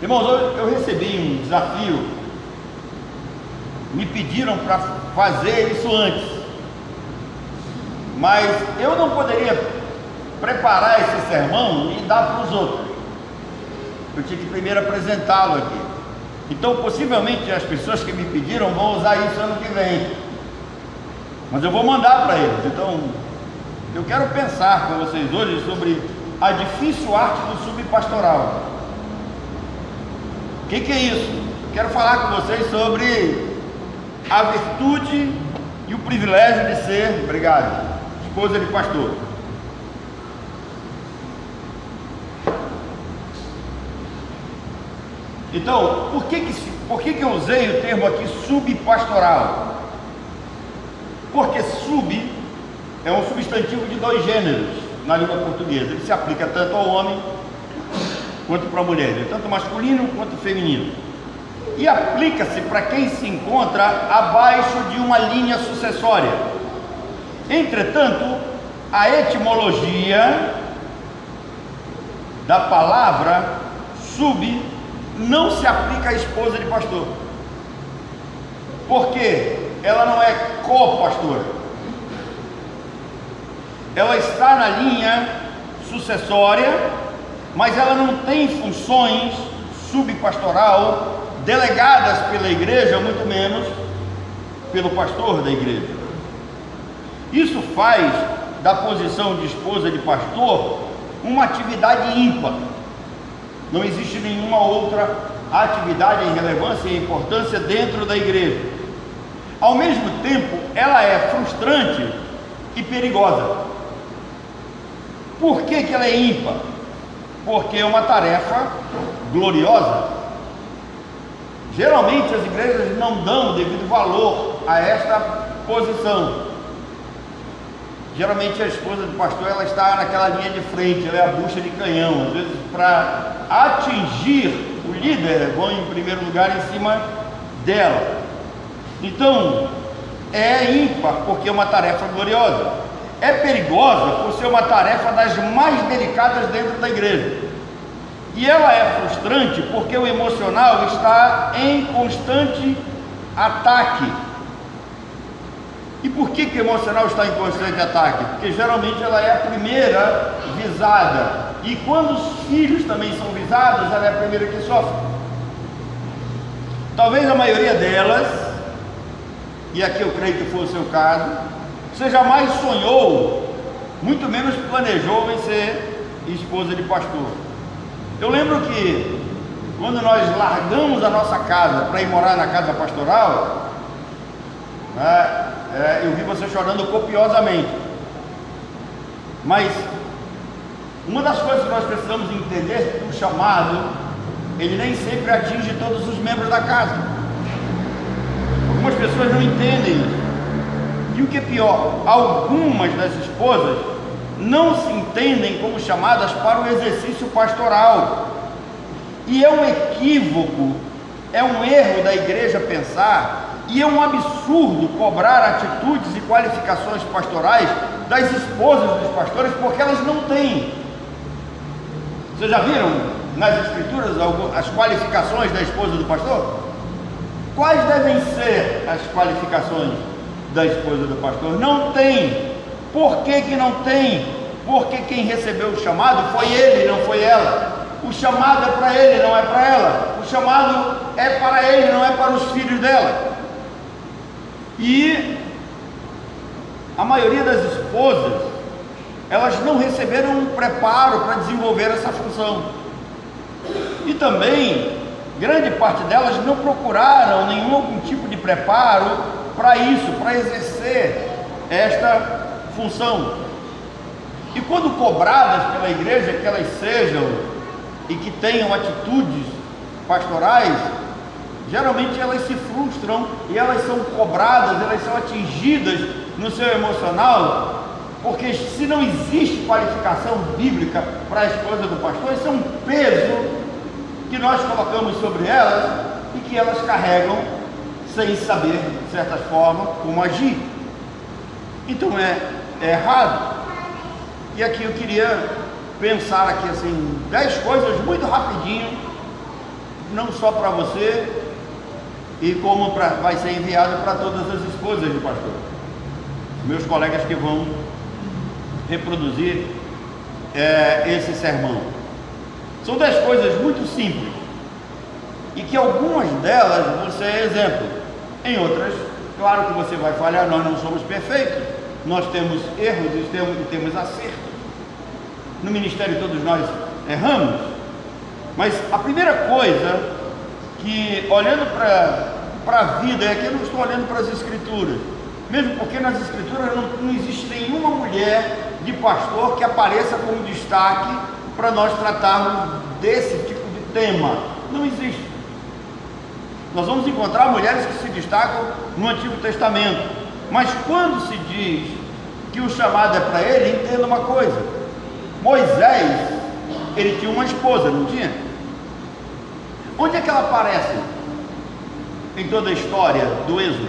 Irmãos, eu recebi um desafio, me pediram para fazer isso antes, mas eu não poderia preparar esse sermão e dar para os outros. Eu tinha que primeiro apresentá-lo aqui. Então, possivelmente, as pessoas que me pediram vão usar isso ano que vem, mas eu vou mandar para eles. Então, eu quero pensar com vocês hoje sobre a difícil arte do subpastoral. O que é isso? Quero falar com vocês sobre a virtude e o privilégio de ser, obrigado, esposa de pastor. Então, por que eu usei o termo aqui subpastoral? Porque sub é um substantivo de dois gêneros na língua portuguesa. Ele se aplica tanto ao homem quanto para a mulher, ele é tanto masculino quanto feminino. E aplica-se para quem se encontra abaixo de uma linha sucessória. Entretanto, a etimologia da palavra sub não se aplica à esposa de pastor, porque ela não é co-pastora, ela está na linha sucessória, mas ela não tem funções subpastoral delegadas pela igreja, muito menos pelo pastor da igreja. Isso faz da posição de esposa de pastor uma atividade ímpar. Não existe nenhuma outra atividade em relevância e importância dentro da igreja. Ao mesmo tempo, ela é frustrante e perigosa. Por que ela é ímpar? Porque é uma tarefa gloriosa. Geralmente as igrejas não dão o devido valor a esta posição. Geralmente a esposa do pastor, ela está naquela linha de frente, ela é a bucha de canhão. Às vezes, para atingir o líder, vão em primeiro lugar em cima dela. Então, é ímpar porque é uma tarefa gloriosa. É perigosa por ser uma tarefa das mais delicadas dentro da igreja. E ela é frustrante porque o emocional está em constante ataque. E por que o emocional está em constante ataque? Porque geralmente ela é a primeira visada. E quando os filhos também são visados, ela é a primeira que sofre. Talvez a maioria delas, e aqui eu creio que foi o seu caso, você jamais sonhou, muito menos planejou em ser esposa de pastor. Eu lembro que quando nós largamos a nossa casa para ir morar na casa pastoral, eu vi você chorando copiosamente. Mas uma das coisas que nós precisamos entender é que o chamado, ele nem sempre atinge todos os membros da casa. Algumas pessoas não entendem isso. E o que é pior, algumas das esposas não se entendem como chamadas para o exercício pastoral. E é um equívoco, é um erro da igreja pensar, e é um absurdo cobrar atitudes e qualificações pastorais das esposas dos pastores, porque elas não têm. Vocês já viram nas escrituras as qualificações da esposa do pastor? Quais devem ser as qualificações da esposa do pastor? Não tem. Por que não tem? Porque quem recebeu o chamado foi ele, não foi ela. O chamado é para ele, não é para ela. O chamado é para ele, não é para os filhos dela. E a maioria das esposas, elas não receberam um preparo para desenvolver essa função. E também, grande parte delas não procuraram nenhum tipo de preparo para isso, para exercer esta função. E quando cobradas pela igreja que elas sejam e que tenham atitudes pastorais, geralmente elas se frustram e elas são cobradas, elas são atingidas no seu emocional, porque se não existe qualificação bíblica para a esposa do pastor, isso é um peso que nós colocamos sobre elas e que elas carregam sem saber, de certa forma, como agir. Então é errado. E aqui eu queria pensar aqui assim, 10 coisas muito rapidinho não só para você, e como vai ser enviado para todas as esposas de pastor. Meus colegas que vão reproduzir esse sermão. São 10 coisas muito simples, e que algumas delas você é exemplo. Em outras, claro que você vai falhar, nós não somos perfeitos, nós temos erros e temos acertos. No ministério todos nós erramos, mas a primeira coisa que, olhando para a vida, é que eu não estou olhando para as escrituras, mesmo porque nas escrituras não existe nenhuma mulher de pastor que apareça como destaque para nós tratarmos desse tipo de tema. Não existe. Nós vamos encontrar mulheres que se destacam no Antigo Testamento, mas quando se diz que o chamado é para ele, entenda uma coisa: Moisés, ele tinha uma esposa, não tinha? Onde é que ela aparece em toda a história do Êxodo?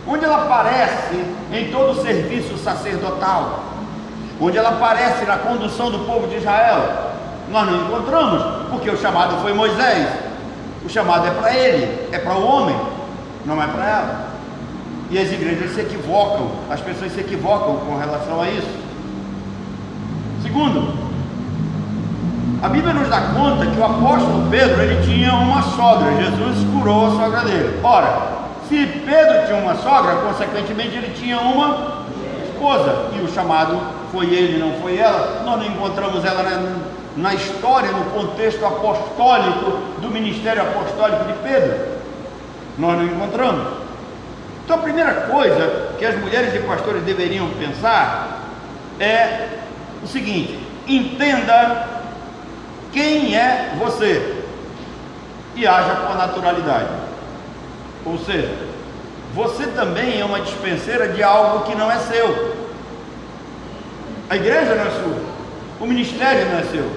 Onde ela aparece em todo o serviço sacerdotal? Onde ela aparece na condução do povo de Israel? Nós não encontramos, porque o chamado foi Moisés. O chamado é para ele, é para o homem, não é para ela. E as igrejas se equivocam, as pessoas se equivocam com relação a isso. Segundo, a Bíblia nos dá conta que o apóstolo Pedro, ele tinha uma sogra. Jesus curou a sogra dele. Ora, se Pedro tinha uma sogra, consequentemente ele tinha uma esposa, e o chamado foi ele, não foi ela. Nós não encontramos ela na história, no contexto apostólico do ministério apostólico de Pedro. Nós não encontramos. Então a primeira coisa que as mulheres e pastores deveriam pensar é o seguinte: entenda quem é você e haja com a naturalidade. Ou seja, você também é uma dispenseira de algo que não é seu. A igreja não é sua, o ministério não é seu,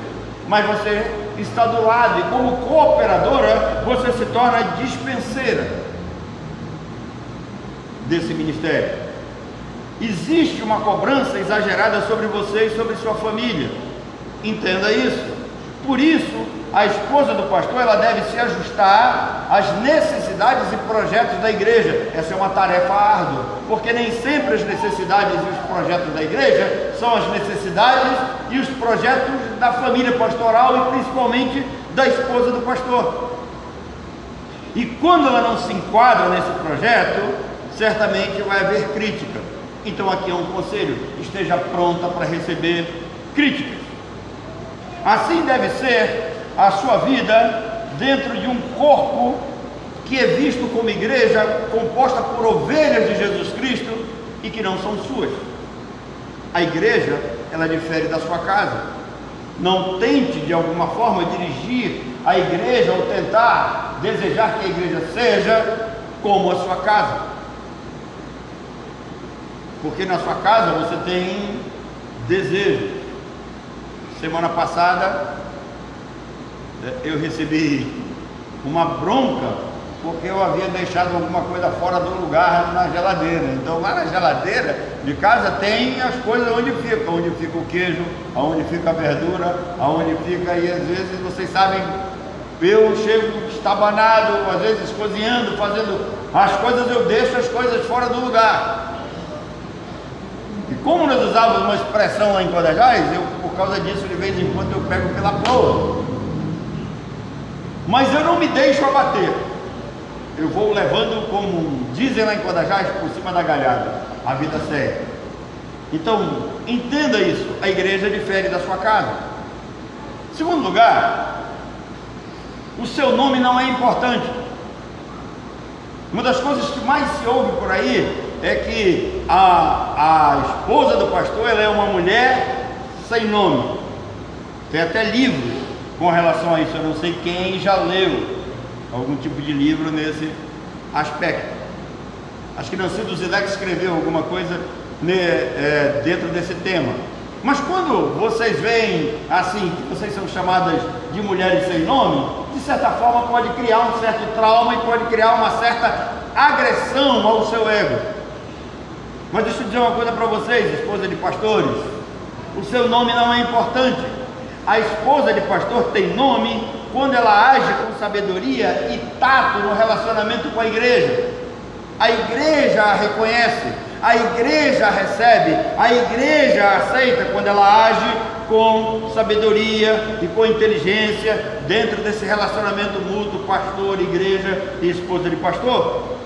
mas você está do lado, e como cooperadora você se torna dispenseira desse ministério. Existe uma cobrança exagerada sobre você e sobre sua família, entenda isso. Por isso, a esposa do pastor, ela deve se ajustar às necessidades e projetos da igreja. Essa é uma tarefa árdua, porque nem sempre as necessidades e os projetos da igreja são as necessidades e os projetos da família pastoral, e principalmente da esposa do pastor. E quando ela não se enquadra nesse projeto, certamente vai haver crítica. Então aqui é um conselho: esteja pronta para receber críticas. Assim deve ser a sua vida dentro de um corpo que é visto como igreja, composta por ovelhas de Jesus Cristo e que não são suas. A igreja, ela difere da sua casa. Não tente de alguma forma dirigir a igreja ou tentar desejar que a igreja seja como a sua casa, porque na sua casa você tem desejo. Semana passada eu recebi uma bronca porque eu havia deixado alguma coisa fora do lugar na geladeira. Então lá na geladeira de casa tem as coisas onde fica o queijo, onde fica a verdura, onde fica, e às vezes vocês sabem, eu chego estabanado, às vezes cozinhando, fazendo as coisas, eu deixo as coisas fora do lugar. E como nós usávamos uma expressão lá em Codajás, por causa disso, de vez em quando eu pego pela proa. Mas eu não me deixo abater. Eu vou levando, como dizem lá em Codajás, por cima da galhada. A vida segue. Então, entenda isso. A igreja difere da sua casa. Segundo lugar, o seu nome não é importante. Uma das coisas que mais se ouve por aí é que a esposa do pastor, ela é uma mulher sem nome. Tem até livros com relação a isso. Eu não sei quem já leu algum tipo de livro nesse aspecto. Acho que Nancy do Zilek escreveu alguma coisa dentro desse tema. Mas quando vocês veem assim, que vocês são chamadas de mulheres sem nome, de certa forma pode criar um certo trauma e pode criar uma certa agressão ao seu ego. Mas deixa eu dizer uma coisa para vocês, esposa de pastores: o seu nome não é importante. A esposa de pastor tem nome quando ela age com sabedoria e tato no relacionamento com a igreja a reconhece, a igreja a recebe, a igreja a aceita quando ela age com sabedoria e com inteligência dentro desse relacionamento mútuo, pastor, igreja e esposa de pastor.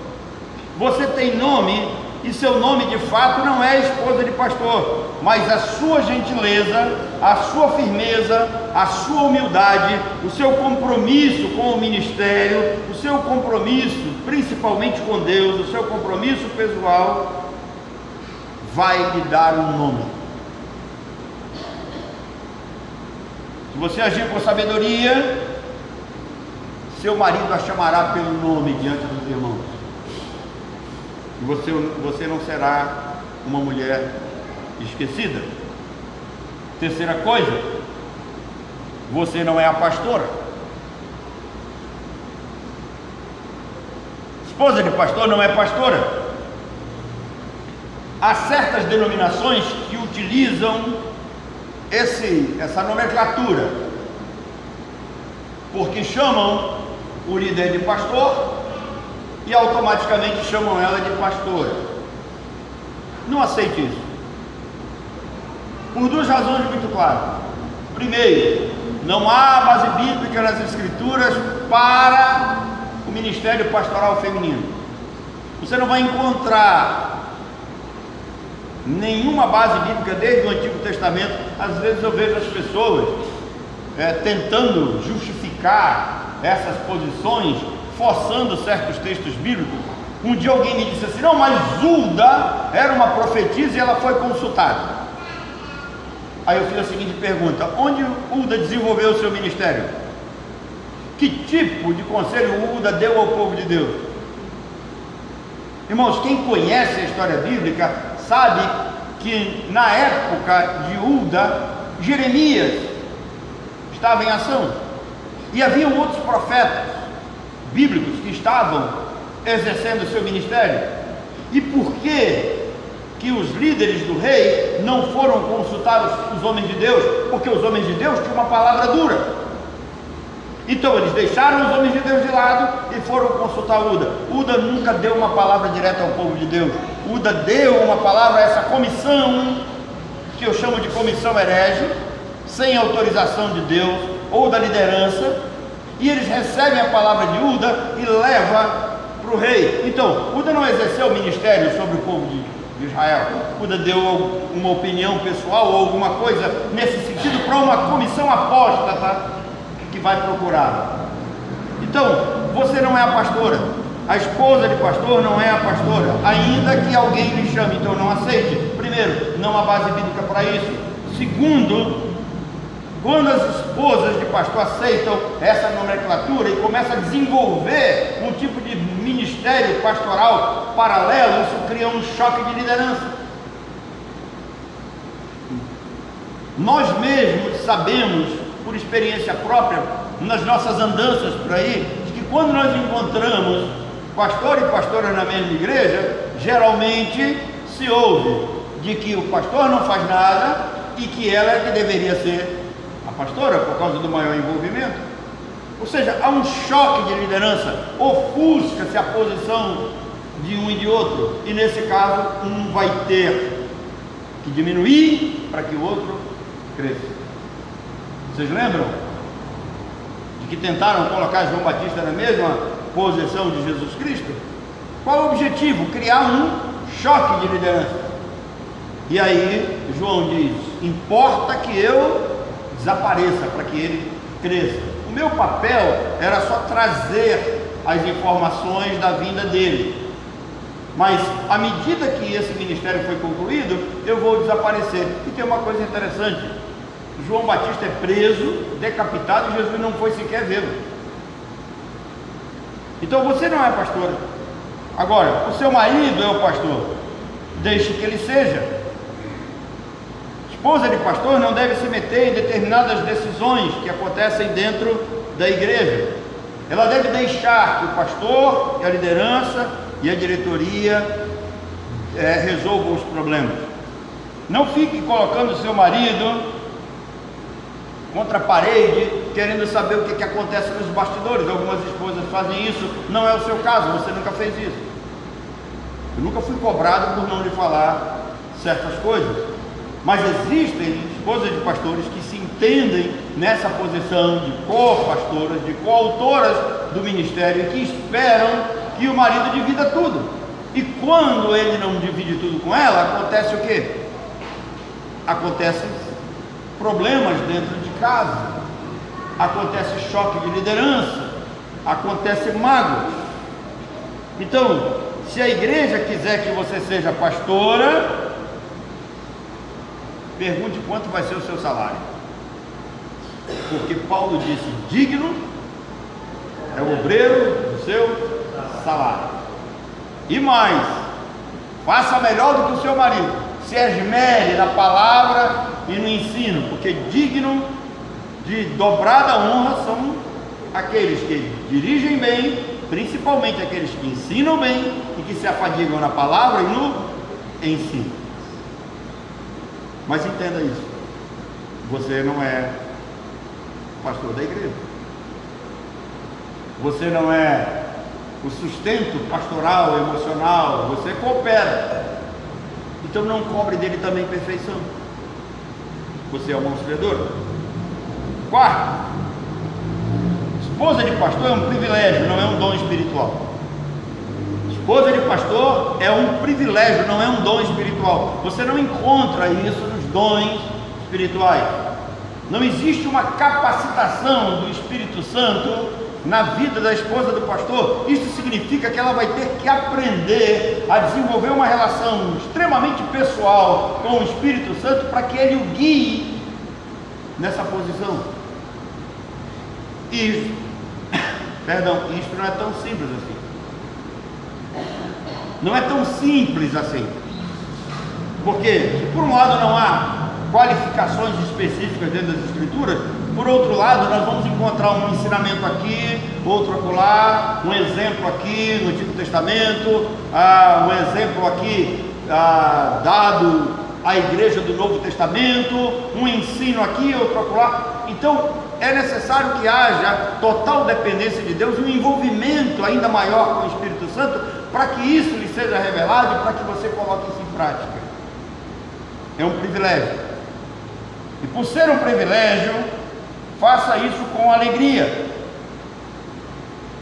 Você tem nome, e seu nome de fato não é esposa de pastor, mas a sua gentileza, a sua firmeza, a sua humildade, o seu compromisso com o ministério, o seu compromisso principalmente com Deus, o seu compromisso pessoal vai lhe dar um nome. Se você agir com sabedoria, seu marido a chamará pelo nome diante dos irmãos. E você não será uma mulher esquecida. Terceira coisa, você não é a pastora. Esposa de pastor não é pastora. Há certas denominações que utilizam essa nomenclatura, porque chamam o líder de pastor e automaticamente chamam ela de pastora. Não aceite isso, por duas razões muito claras. Primeiro, não há base bíblica nas escrituras para o ministério pastoral feminino. Você não vai encontrar nenhuma base bíblica desde o Antigo Testamento. Às vezes eu vejo as pessoas tentando justificar essas posições, forçando certos textos bíblicos. Um dia alguém me disse assim: não, mas Hulda era uma profetisa e ela foi consultada. Aí eu fiz a seguinte pergunta: onde Hulda desenvolveu o seu ministério? Que tipo de conselho Hulda deu ao povo de Deus? Irmãos, quem conhece a história bíblica sabe que na época de Hulda, Jeremias estava em ação, e haviam outros profetas bíblicos que estavam exercendo o seu ministério. E por que os líderes do rei não foram consultar os homens de Deus? Porque os homens de Deus tinham uma palavra dura. Então eles deixaram os homens de Deus de lado e foram consultar Hulda. Hulda nunca deu uma palavra direta ao povo de Deus. Hulda deu uma palavra a essa comissão, que eu chamo de comissão herege, sem autorização de Deus ou da liderança, e eles recebem a palavra de Hulda e levam para o rei. Então, Hulda não exerceu o ministério sobre o povo de Israel. Hulda deu uma opinião pessoal ou alguma coisa nesse sentido para uma comissão apóstata que vai procurar. Então, você não é a pastora, a esposa de pastor não é a pastora, ainda que alguém lhe chame. Então não aceite. Primeiro, não há base bíblica para isso. Segundo, quando as esposas de pastor aceitam essa nomenclatura e começam a desenvolver um tipo de ministério pastoral paralelo, isso cria um choque de liderança. Nós mesmos sabemos, por experiência própria, nas nossas andanças por aí, de que quando nós encontramos pastor e pastora na mesma igreja, geralmente se ouve de que o pastor não faz nada e que ela é que deveria ser a pastora por causa do maior envolvimento. Ou seja, há um choque de liderança, ofusca-se a posição de um e de outro, e nesse caso um vai ter que diminuir para que o outro cresça. Vocês lembram de que tentaram colocar João Batista na mesma posição de Jesus Cristo? Qual é o objetivo? Criar um choque de liderança. E aí João diz: importa que eu desapareça para que ele cresça. O meu papel era só trazer as informações da vinda dele, mas à medida que esse ministério foi concluído, eu vou desaparecer. E tem uma coisa interessante: João Batista é preso, decapitado, e Jesus não foi sequer vê-lo. Então você não é pastora. Agora, o seu marido é o pastor, deixe que ele seja. Esposa de pastor não deve se meter em determinadas decisões que acontecem dentro da igreja. Ela deve deixar que o pastor, e a liderança e a diretoria resolvam os problemas. Não fique colocando o seu marido contra a parede querendo saber o que acontece nos bastidores. Algumas esposas fazem isso, não é o seu caso, você nunca fez isso. Eu nunca fui cobrado por não lhe falar certas coisas, mas existem esposas de pastores que se entendem nessa posição de co-pastoras, de coautoras do ministério, e que esperam que o marido divida tudo. E quando ele não divide tudo com ela, acontece o quê? Acontecem problemas dentro de casa, acontece choque de liderança, acontece mágoas. Então, se a igreja quiser que você seja pastora, pergunte quanto vai ser o seu salário, porque Paulo disse: digno é o obreiro do seu salário. E mais, faça melhor do que o seu marido, se esmere na palavra e no ensino, porque digno de dobrada honra são aqueles que dirigem bem, principalmente aqueles que ensinam bem e que se afadigam na palavra e no ensino. Mas entenda isso, você não é pastor da igreja, você não é o sustento pastoral, emocional, você coopera, então não cobre dele também perfeição, você é um auxiliador. Quarto, esposa de pastor é um privilégio, não é um dom espiritual. Esposa de pastor é um privilégio, não é um dom espiritual. Você não encontra isso nos dons espirituais. Não existe uma capacitação do Espírito Santo na vida da esposa do pastor. Isso significa que ela vai ter que aprender a desenvolver uma relação extremamente pessoal com o Espírito Santo para que ele o guie nessa posição. Isso não é tão simples assim. Não é tão simples assim. Porque, por um lado, não há qualificações específicas dentro das Escrituras, por outro lado, nós vamos encontrar um ensinamento aqui, outro acolá, um exemplo aqui no Antigo Testamento, um exemplo aqui dado à igreja do Novo Testamento, um ensino aqui, outro acolá. Então, é necessário que haja total dependência de Deus e um envolvimento ainda maior com o Espírito Santo, para que isso lhe seja revelado e para que você coloque isso em prática. É um privilégio. E por ser um privilégio, faça isso com alegria,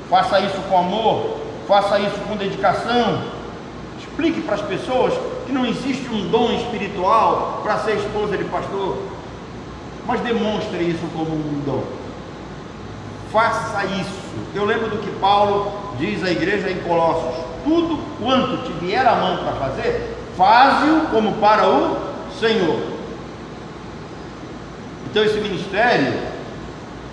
faça isso com amor, faça isso com dedicação. Explique para as pessoas que não existe um dom espiritual para ser esposa de pastor, mas demonstre isso como um dom. Faça isso. Eu lembro do que Paulo diz à igreja em Colossos: tudo quanto te vier à mão para fazer, faze-o como para o Senhor. Então esse ministério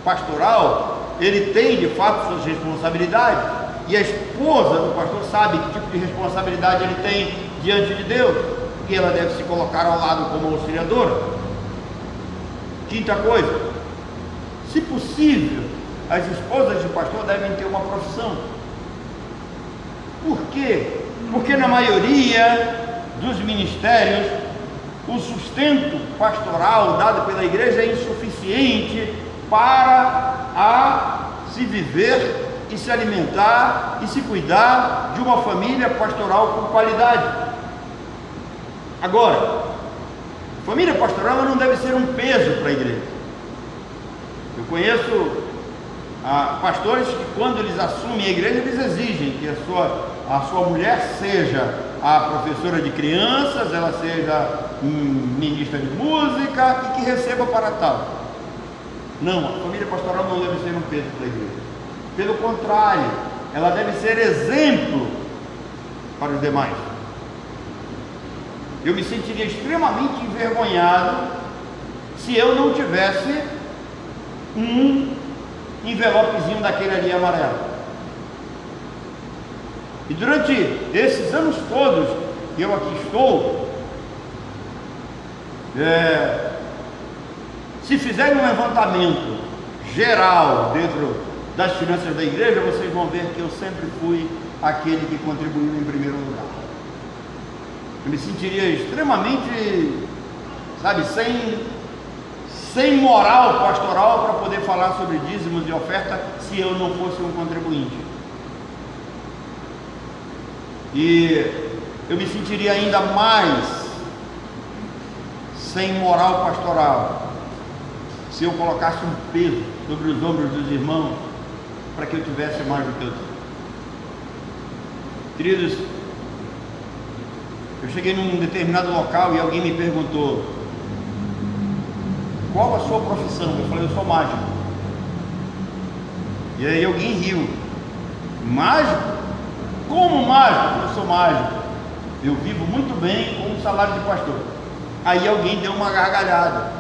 pastoral, ele tem de fato suas responsabilidades, e a esposa do pastor sabe que tipo de responsabilidade ele tem diante de Deus, e ela deve se colocar ao lado como auxiliadora. Quinta coisa, se possível, as esposas de pastor devem ter uma profissão. Por quê? Porque na maioria dos ministérios, o sustento pastoral dado pela igreja é insuficiente para se viver e se alimentar e se cuidar de uma família pastoral com qualidade. Agora, família pastoral não deve ser um peso para a igreja. Eu conheço pastores que, quando eles assumem a igreja, eles exigem que a sua mulher seja a professora de crianças, ela seja ministra de música e que receba para tal. Não, a família pastoral não deve ser um peso para a igreja. Pelo contrário, ela deve ser exemplo para os demais. Eu me sentiria extremamente envergonhado se eu não tivesse um envelopezinho daquele ali amarelo. E durante esses anos todos que eu aqui estou, se fizerem um levantamento geral dentro das finanças da igreja, vocês vão ver que eu sempre fui aquele que contribuiu em primeiro lugar. Eu me sentiria extremamente, sem moral pastoral para poder falar sobre dízimos e oferta se eu não fosse um contribuinte. E eu me sentiria ainda mais sem moral pastoral se eu colocasse um peso sobre os ombros dos irmãos para que eu tivesse mais do que eu tenho. Queridos, eu cheguei num determinado local e alguém me perguntou: qual a sua profissão? Eu falei: eu sou mágico. E aí alguém riu. Mágico? Como mágico? Eu falei: eu sou mágico. Eu vivo muito bem com um salário de pastor. Aí alguém deu uma gargalhada.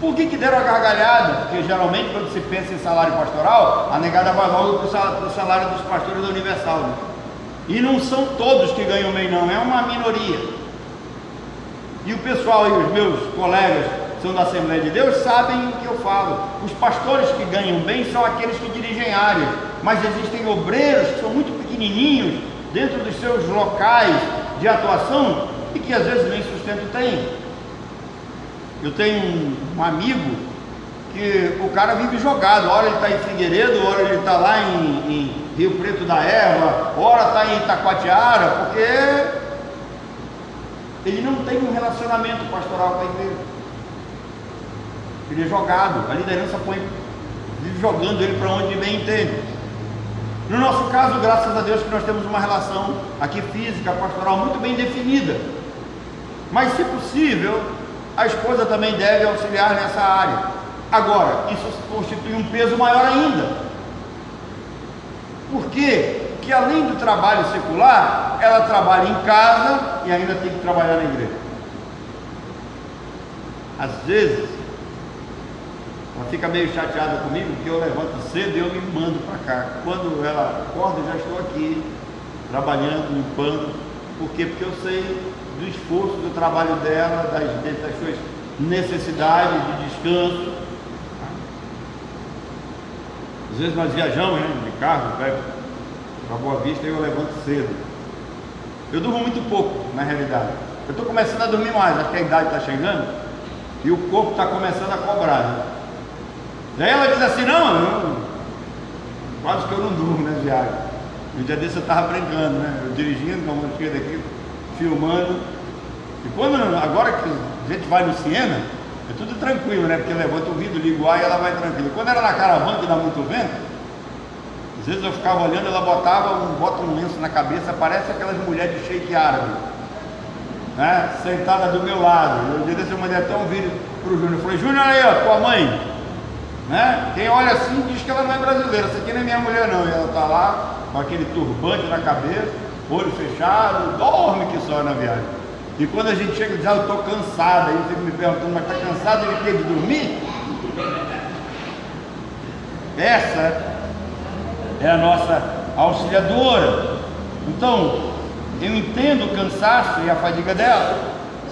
Por que deram a gargalhada? Porque geralmente quando se pensa em salário pastoral, a negada vai logo para o salário dos pastores da Universal, né? E não são todos que ganham bem não, é uma minoria. E o pessoal e os meus colegas que são da Assembleia de Deus sabem o que eu falo. Os pastores que ganham bem são aqueles que dirigem áreas, mas existem obreiros que são muito pequenininhos dentro dos seus locais de atuação e que às vezes nem sustento têm. Eu tenho um amigo que o cara vive jogado, ora ele está em Figueiredo, ora ele está lá em Rio Preto da Erva, ora está em Itacoatiara, porque ele não tem um relacionamento pastoral com a igreja. Ele é jogado, a liderança vive jogando ele para onde bem entende. No nosso caso, graças a Deus que nós temos uma relação aqui física, pastoral muito bem definida, mas se possível a esposa também deve auxiliar nessa área. Agora, isso constitui um peso maior ainda. Por quê? Porque além do trabalho secular, ela trabalha em casa e ainda tem que trabalhar na igreja. Às vezes, ela fica meio chateada comigo, porque eu levanto cedo e eu me mando para cá. Quando ela acorda, eu já estou aqui, trabalhando, limpando. Por quê? Porque eu sei do esforço do trabalho dela, das suas necessidades de descanso. Às vezes nós viajamos, né, de carro, pego para Boa Vista e eu levanto cedo. Eu durmo muito pouco, na realidade. Eu estou começando a dormir mais, acho que a idade está chegando e o corpo está começando a cobrar, né? Daí ela diz assim: não, quase que eu não durmo nas viagens. Um dia desse eu estava brincando, né? Eu dirigindo, com a mão esquerda aqui, filmando. E quando, agora que a gente vai no Siena, é tudo tranquilo, né? Porque levanta o vidro, liga o ar e ela vai tranquilo. Quando era na caravana, que dá muito vento, às vezes eu ficava olhando, ela bota um lenço na cabeça, parece aquelas mulheres de shake árabe, né? Sentada do meu lado. Eu dia desse eu mandei até um vídeo pro Júnior. Eu falei: Júnior, aí ó, tua mãe, né? Quem olha assim diz que ela não é brasileira. Essa aqui não é minha mulher não. E ela tá lá com aquele turbante na cabeça, olho fechado, dorme que só na viagem. E quando a gente chega e diz: eu estou cansado, aí fica me perguntando: mas está cansado de quê? De dormir? Essa é a nossa auxiliadora. Então, eu entendo o cansaço e a fadiga dela.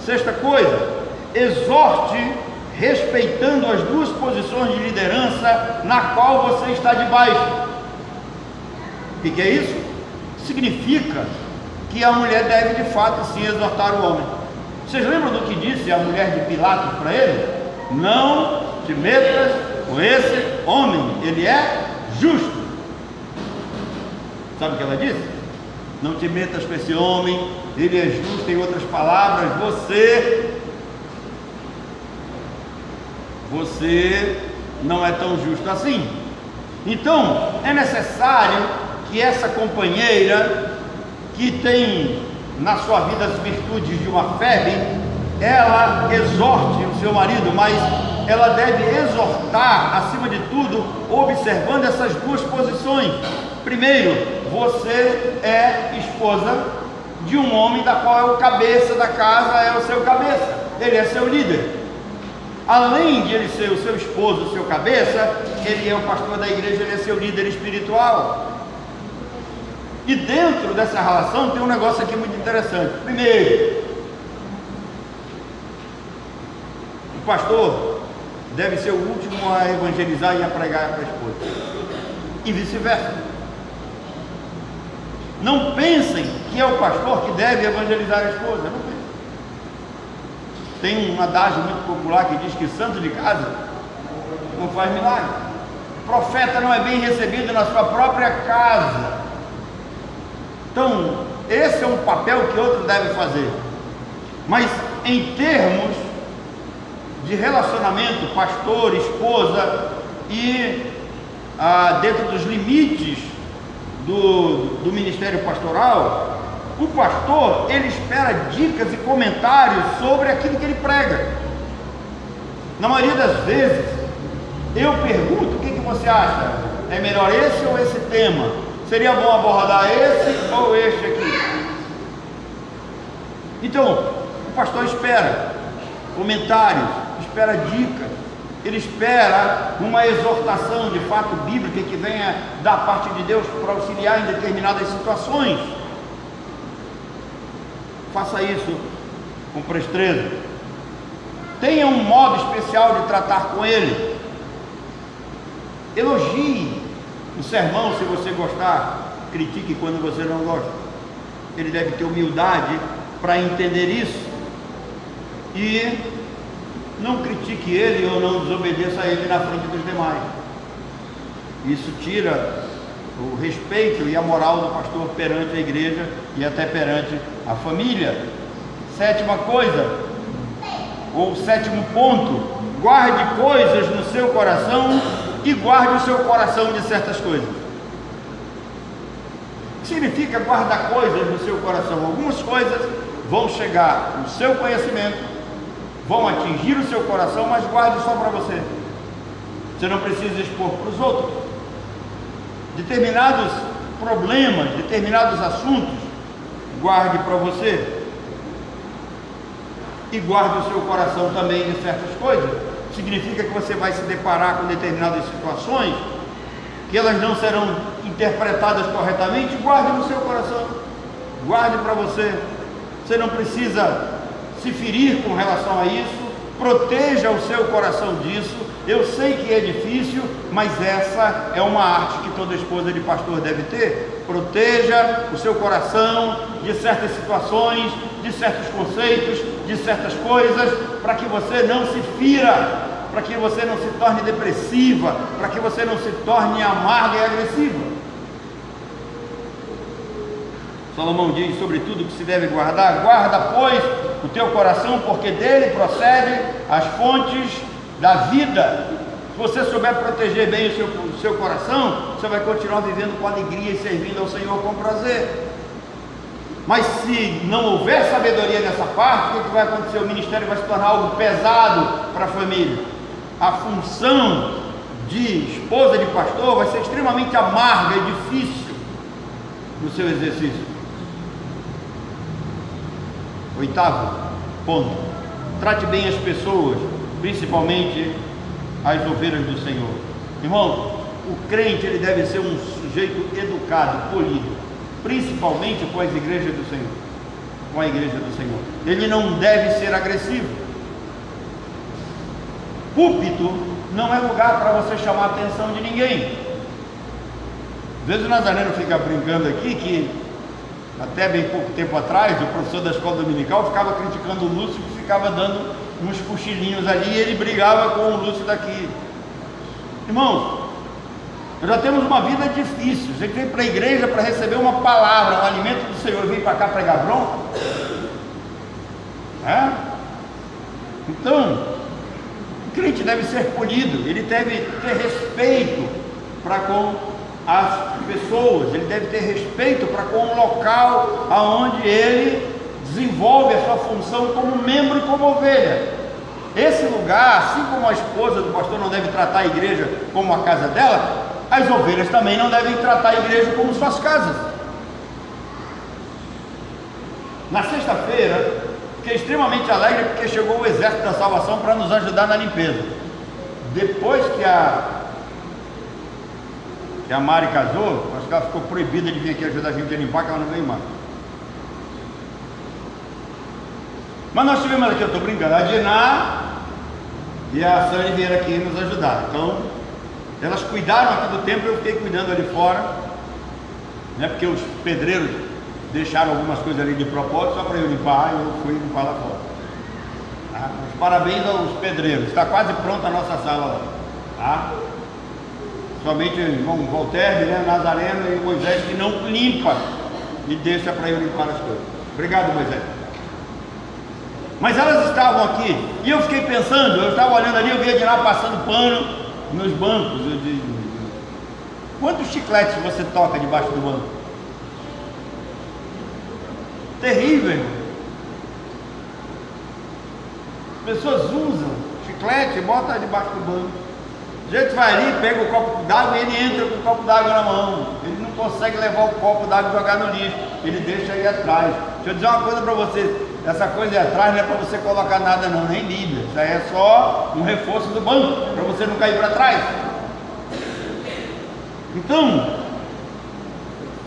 Sexta coisa, exorte respeitando as duas posições de liderança na qual você está debaixo. O que é isso? Significa que a mulher deve de fato sim exortar o homem. Vocês lembram do que disse a mulher de Pilatos para ele? Não te metas com esse homem, ele é justo. Sabe o que ela disse? Não te metas com esse homem, ele é justo. Em outras palavras, você não é tão justo assim. Então é necessário que essa companheira, que tem na sua vida as virtudes de uma febre, ela exorte o seu marido, mas ela deve exortar, acima de tudo, observando essas duas posições. Primeiro, você é esposa de um homem da qual é o cabeça da casa, é o seu cabeça, ele é seu líder. Além de ele ser o seu esposo, o seu cabeça, ele é o pastor da igreja, ele é seu líder espiritual. E dentro dessa relação tem um negócio aqui muito interessante. Primeiro, o pastor deve ser o último a evangelizar e a pregar para a esposa, e vice-versa. Não pensem que é o pastor que deve evangelizar a esposa, não pensem. Tem um adágio muito popular que diz que santo de casa não faz milagre. O profeta não é bem recebido na sua própria casa. Então, esse é um papel que outro deve fazer. Mas em termos de relacionamento, pastor, esposa e dentro dos limites do ministério pastoral, o pastor, ele espera dicas e comentários sobre aquilo que ele prega. Na maioria das vezes, eu pergunto: o que você acha? É melhor esse ou esse tema? Seria bom abordar esse ou este aqui? Então, o pastor espera comentários, espera dicas, ele espera uma exortação de fato bíblica que venha da parte de Deus para auxiliar em determinadas situações. Faça isso com presteza. Tenha um modo especial de tratar com ele. Elogie o sermão se você gostar, critique quando você não gosta. Ele deve ter humildade para entender isso. E não critique ele ou não desobedeça a ele na frente dos demais. Isso tira o respeito e a moral do pastor perante a igreja e até perante a família. Sétima coisa, ou sétimo ponto: guarde coisas no seu coração e guarde o seu coração de certas coisas. O que significa guardar coisas no seu coração? Algumas coisas vão chegar no seu conhecimento, vão atingir o seu coração, mas guarde só para você. Você não precisa expor para os outros. Determinados problemas, determinados assuntos, guarde para você. E guarde o seu coração também de certas coisas. Significa que você vai se deparar com determinadas situações que elas não serão interpretadas corretamente. Guarde no seu coração, guarde para você. Você não precisa se ferir com relação a isso. Proteja o seu coração disso. Eu sei que é difícil, mas essa é uma arte que toda esposa de pastor deve ter. Proteja o seu coração de certas situações, de certos conceitos, de certas coisas, para que você não se fira, para que você não se torne depressiva, para que você não se torne amarga e agressiva. Salomão diz sobre tudo que se deve guardar: guarda, pois, o teu coração, porque dele procede as fontes da vida. Se você souber proteger bem o seu coração, você vai continuar vivendo com alegria e servindo ao Senhor com prazer. Mas se não houver sabedoria nessa parte, o que vai acontecer? O ministério vai se tornar algo pesado para a família. A função de esposa de pastor vai ser extremamente amarga e difícil no seu exercício. Oitavo ponto: trate bem as pessoas, principalmente as ovelhas do Senhor. Irmão, o crente, ele deve ser um sujeito educado, polido, principalmente com as igrejas do Senhor, com a igreja do Senhor. Ele não deve ser agressivo. Púlpito não é lugar para você chamar a atenção de ninguém. Às vezes o Nazareno fica brincando aqui que até bem pouco tempo atrás o professor da escola dominical ficava criticando o Lúcio, que ficava dando uns cochilinhos ali, e ele brigava com o Lúcio daqui. Irmãos, nós já temos uma vida difícil. Você vem para a igreja para receber uma palavra, um alimento do Senhor, e vem para cá pregar bronca? Então, o crente deve ser polido, ele deve ter respeito para com as pessoas, ele deve ter respeito para com o local aonde ele desenvolve a sua função como membro e como ovelha. Esse lugar, assim como a esposa do pastor não deve tratar a igreja como a casa dela, as ovelhas também não devem tratar a igreja como suas casas. Na sexta-feira, fiquei extremamente alegre porque chegou o exército da salvação para nos ajudar na limpeza. Depois que a Mari casou, acho que ela ficou proibida de vir aqui ajudar a gente a limpar, que ela não veio mais. Mas nós tivemos aqui, eu estou brincando, a Diná e a Sani vieram aqui nos ajudar. Então, elas cuidaram aqui do templo, eu fiquei cuidando ali fora, né, porque os pedreiros deixaram algumas coisas ali de propósito, só para eu limpar, e eu fui limpar lá fora. Tá? Os parabéns aos pedreiros. Está quase pronta a nossa sala lá. Tá? Somente o irmão Voltaire, né, Nazareno e Moisés que não limpa e deixa para eu limpar as coisas. Obrigado, Moisés. Mas elas estavam aqui e eu fiquei pensando, eu estava olhando ali, eu via de lá passando pano nos bancos. Quantos chicletes você toca debaixo do banco? Terrível, irmão. As pessoas usam chiclete e botam debaixo do banco. O jeito vai ali, pega o copo d'água e ele entra com o copo d'água na mão. Ele não consegue levar o copo d'água e jogar no lixo. Ele deixa aí atrás. Deixa eu dizer uma coisa para vocês. Essa coisa aí atrás não é para você colocar nada não, nem Bíblia. Isso aí é só um reforço do banco, para você não cair para trás. Então,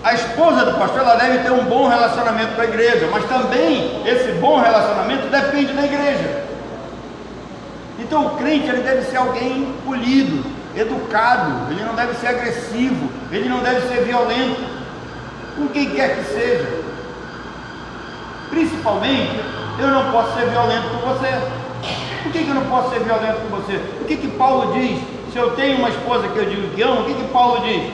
a esposa do pastor, ela deve ter um bom relacionamento com a igreja. Mas também, esse bom relacionamento depende da igreja. Então o crente, ele deve ser alguém polido, educado, ele não deve ser agressivo, ele não deve ser violento com quem quer que seja. Principalmente, eu não posso ser violento com você. Por que eu não posso ser violento com você? O que Paulo diz? Se eu tenho uma esposa que eu digo que amo, o que Paulo diz?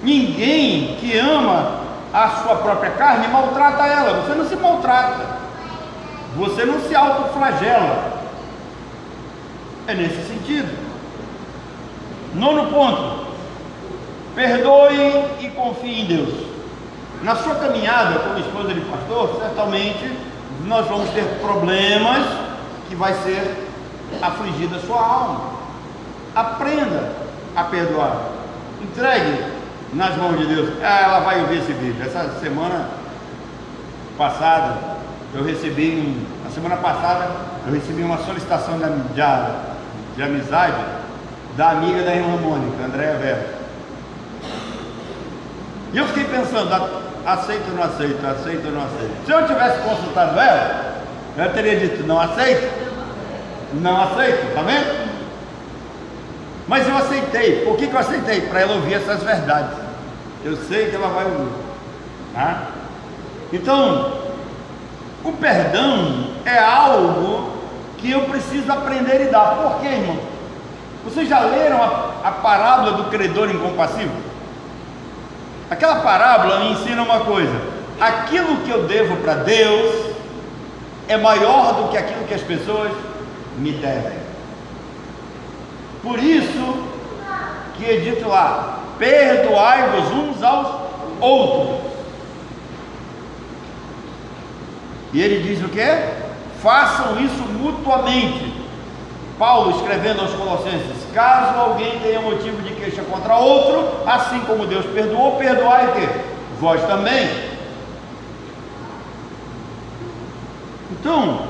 Ninguém que ama a sua própria carne maltrata ela. Você não se maltrata, você não se autoflagela. É nesse sentido. Nono ponto: perdoe e confie em Deus. Na sua caminhada como esposa de pastor, certamente nós vamos ter problemas que vai ser afligida a sua alma. Aprenda a perdoar. Entregue nas mãos de Deus. Ela vai ouvir esse vídeo. Essa semana passada eu recebi uma solicitação de amizade da amiga da irmã Mônica, Andréa Vera. E eu fiquei pensando, aceito ou não aceito, aceito ou não aceito. Se eu tivesse consultado ela, eu teria dito, não aceito, não aceito, tá vendo? Mas eu aceitei. Por que eu aceitei? Para ela ouvir essas verdades. Eu sei que ela vai ouvir, tá? Então, o perdão é algo que eu preciso aprender a dar. Por quê, irmão? Vocês já leram a parábola do credor incompassivo? Aquela parábola me ensina uma coisa: aquilo que eu devo para Deus é maior do que aquilo que as pessoas me devem. Por isso que é dito lá: perdoai-vos uns aos outros. E ele diz o quê? Façam isso mutuamente. Paulo escrevendo aos Colossenses: caso alguém tenha motivo de queixa contra outro, assim como Deus perdoou, perdoai o quê? Vós também. Então,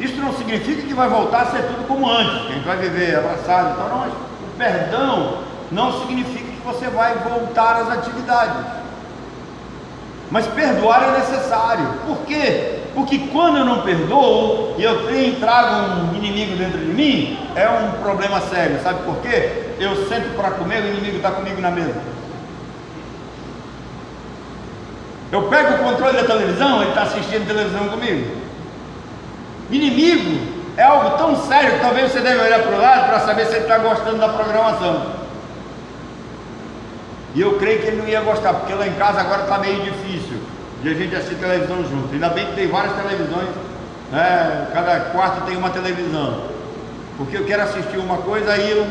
isso não significa que vai voltar a ser tudo como antes, que a gente vai viver abraçado. Então, não, o perdão não significa que você vai voltar às atividades. Mas perdoar é necessário. Por quê? Porque quando eu não perdoo e eu trago um inimigo dentro de mim, é um problema sério. Sabe por quê? Eu sento para comer, o inimigo está comigo na mesa. Eu pego o controle da televisão, ele está assistindo televisão comigo. Inimigo é algo tão sério que talvez você deve olhar para o lado para saber se ele está gostando da programação. E eu creio que ele não ia gostar, porque lá em casa agora está meio difícil de a gente assistir televisão junto. Ainda bem que tem várias televisões, né? Cada quarto tem uma televisão. Porque eu quero assistir uma coisa, aí eu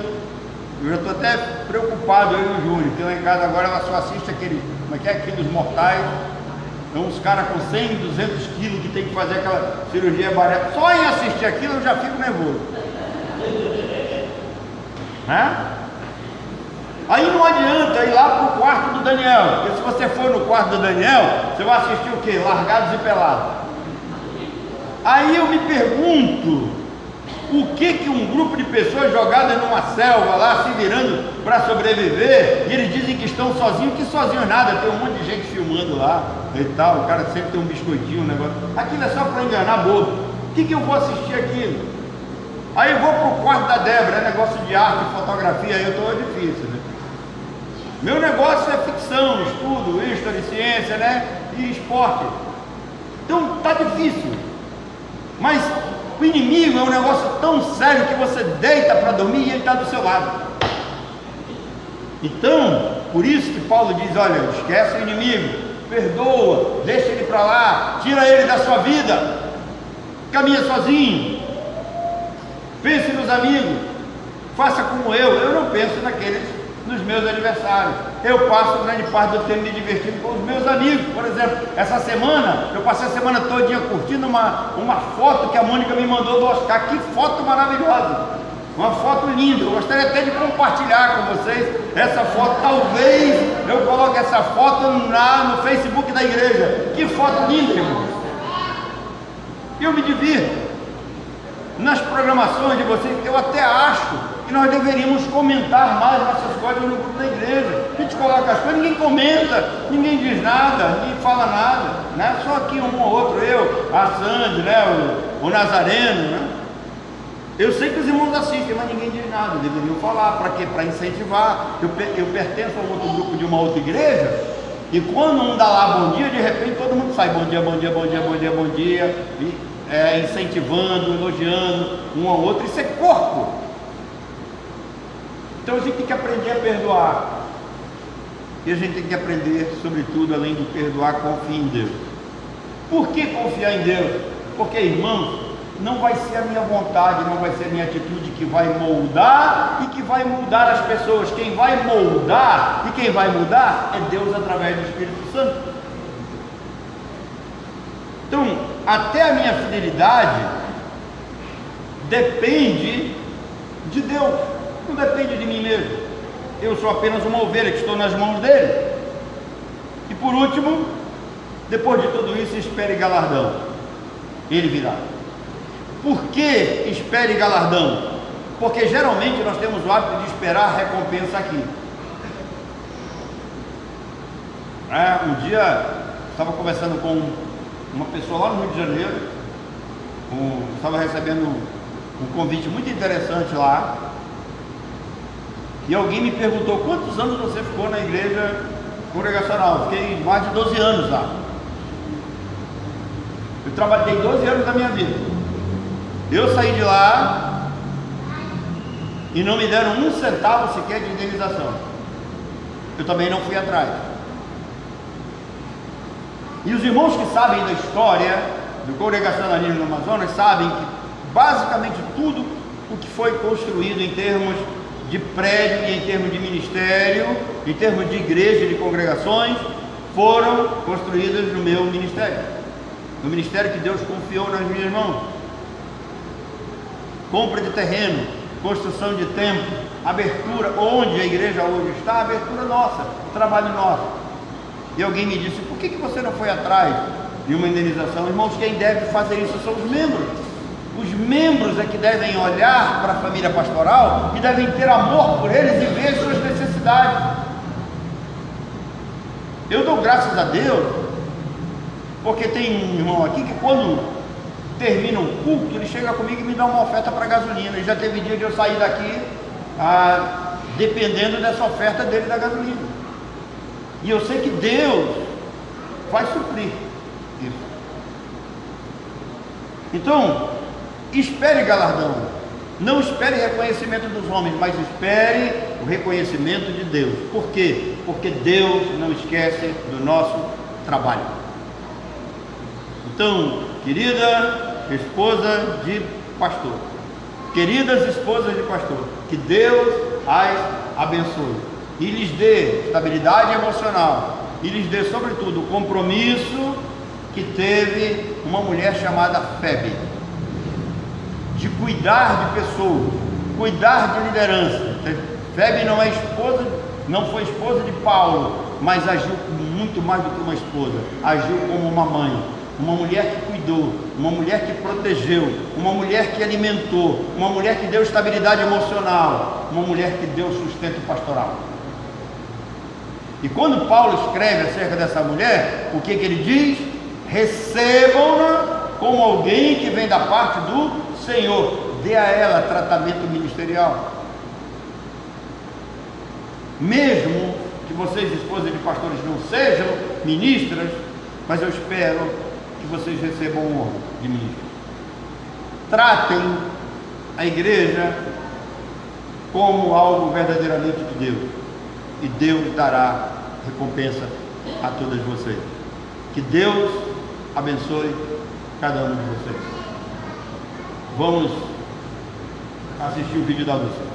já estou até preocupado, eu e o Júnior, que lá em casa agora ela só assiste aquele, como é que é, aqueles mortais. Então uns caras com 100, 200 quilos que tem que fazer aquela cirurgia bariátrica. Só em assistir aquilo eu já fico nervoso, né? Aí não adianta ir lá para o quarto do Daniel, porque se você for no quarto do Daniel, você vai assistir o quê? Largados e Pelados. Aí eu me pergunto, o que um grupo de pessoas jogadas numa selva lá, se virando para sobreviver, e eles dizem que estão sozinhos, que sozinhos nada, tem um monte de gente filmando lá e tal, o cara sempre tem um biscoitinho, um negócio, aquilo é só para enganar bobo. O que eu vou assistir aquilo? Aí eu vou para o quarto da Débora, é negócio de arte, fotografia, aí eu estou difícil, né? Meu negócio é ficção, estudo, história, ciência, né? E esporte. Então tá difícil. Mas o inimigo é um negócio tão sério que você deita para dormir e ele está do seu lado. Então, por isso que Paulo diz: olha, esquece o inimigo, perdoa, deixa ele para lá, tira ele da sua vida, caminha sozinho, pense nos amigos, faça como eu não penso nos meus aniversários. Eu passo grande parte do tempo me divertindo com os meus amigos. Por exemplo, essa semana, eu passei a semana todinha curtindo uma foto que a Mônica me mandou do Oscar. Que foto maravilhosa! Uma foto linda. Eu gostaria até de compartilhar com vocês essa foto. Talvez eu coloque essa foto no Facebook da igreja. Que foto linda, irmão! Eu me divirto nas programações de vocês. Eu até acho que nós deveríamos comentar mais nossas coisas no grupo da igreja. A gente coloca as coisas, ninguém comenta, ninguém diz nada, ninguém fala nada, né? Só aqui um ou outro, eu, a Sandy, né? o Nazareno, né? Eu sei que os irmãos assistem, mas ninguém diz nada. Deveriam falar, para quê? Para incentivar. Eu pertenço a um outro grupo de uma outra igreja, e quando um dá lá bom dia, de repente todo mundo sai: bom dia, bom dia, bom dia, bom dia, bom dia, e, incentivando, elogiando um ao outro. Isso é corpo. Então a gente tem que aprender a perdoar. E a gente tem que aprender, sobretudo, além de perdoar, confiar em Deus. Por que confiar em Deus? Porque, irmãos, não vai ser a minha vontade, não vai ser a minha atitude que vai moldar e que vai mudar as pessoas. Quem vai moldar e quem vai mudar é Deus através do Espírito Santo. Então, até a minha fidelidade depende de Deus. Não depende de mim mesmo. Eu sou apenas uma ovelha que estou nas mãos dele. E por último, depois de tudo isso, espere galardão. Ele virá. Por que espere galardão? Porque geralmente nós temos o hábito de esperar recompensa aqui. Um dia estava conversando com uma pessoa lá no Rio de Janeiro. Estava recebendo um convite muito interessante lá. E alguém me perguntou: quantos anos você ficou na igreja congregacional? Eu fiquei mais de 12 anos lá. Eu trabalhei 12 anos da minha vida. Eu saí de lá e não me deram um centavo sequer de indenização. Eu também não fui atrás. E os irmãos que sabem da história do congregacionalismo no Amazonas sabem que basicamente tudo o que foi construído em termos de prédio e em termos de ministério, em termos de igreja e de congregações, foram construídas no meu ministério, no ministério que Deus confiou nas minhas mãos. Compra de terreno, construção de templo, abertura, onde a igreja hoje está, abertura nossa, trabalho nosso. E alguém me disse: por que você não foi atrás de uma indenização? Irmãos, quem deve fazer isso são os membros. Os membros é que devem olhar para a família pastoral e devem ter amor por eles e ver as suas necessidades. Eu dou graças a Deus, porque tem um irmão aqui que quando termina um culto, ele chega comigo e me dá uma oferta para gasolina. E já teve dia de eu sair daqui dependendo dessa oferta dele da gasolina. E eu sei que Deus vai suprir isso. Então, espere galardão. Não espere reconhecimento dos homens, mas espere o reconhecimento de Deus. Por quê? Porque Deus não esquece do nosso trabalho. Então, querida esposa de pastor, queridas esposas de pastor, que Deus as abençoe e lhes dê estabilidade emocional e lhes dê, sobretudo, o compromisso que teve uma mulher chamada Febe, de cuidar de pessoas, cuidar de liderança. Febe não foi esposa de Paulo, mas agiu muito mais do que uma esposa, agiu como uma mãe, uma mulher que cuidou, uma mulher que protegeu, uma mulher que alimentou, uma mulher que deu estabilidade emocional, uma mulher que deu sustento pastoral. E quando Paulo escreve acerca dessa mulher, o que ele diz? Recebam-na como alguém que vem da parte do Senhor, dê a ela tratamento ministerial. Mesmo que vocês, esposas de pastores, não sejam ministras, mas eu espero que vocês recebam honra de ministro. tratem a igreja como algo verdadeiramente de Deus, e Deus dará recompensa a todas vocês. Que Deus abençoe cada um de vocês. Vamos assistir o vídeo da Lúcia.